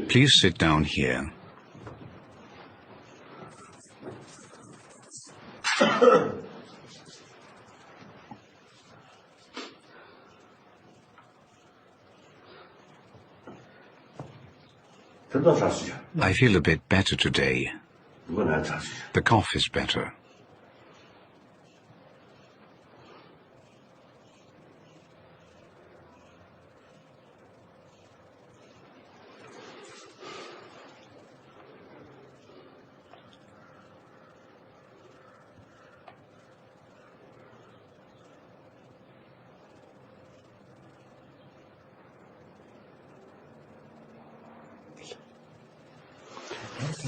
Please sit down here. I feel a bit better today. The cough is better.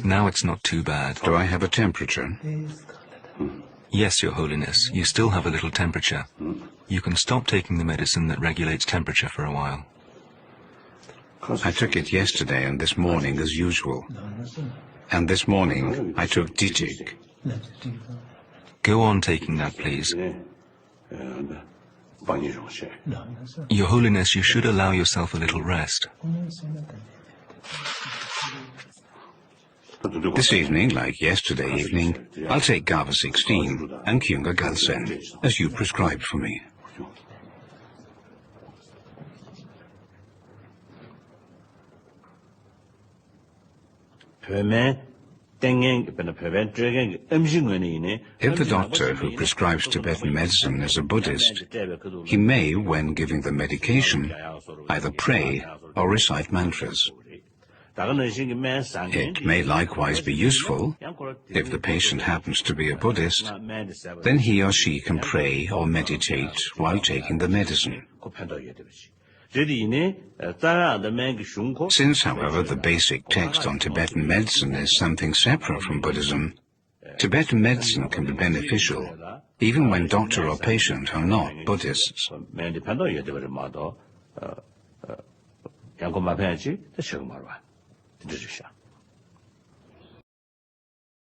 Now it's not too bad. Do I have a temperature? Yes, Your Holiness, you still have a little temperature. You can stop taking the medicine that regulates temperature for a while. I took it yesterday and this morning as usual. And this morning I took Ditic. Go on taking that, please. Your Holiness, you should allow yourself a little rest. This evening, like yesterday evening, I'll take GABA 16 and Kyunga Galsen, as you prescribed for me. If the doctor who prescribes Tibetan medicine is a Buddhist, he may, when giving the medication, either pray or recite mantras. It may likewise be useful, if the patient happens to be a Buddhist, then he or she can pray or meditate while taking the medicine. Since, however, the basic text on Tibetan medicine is something separate from Buddhism, Tibetan medicine can be beneficial even when doctor or patient are not Buddhists. 양권 마편하지, 더 적응 말와. 들어주시오.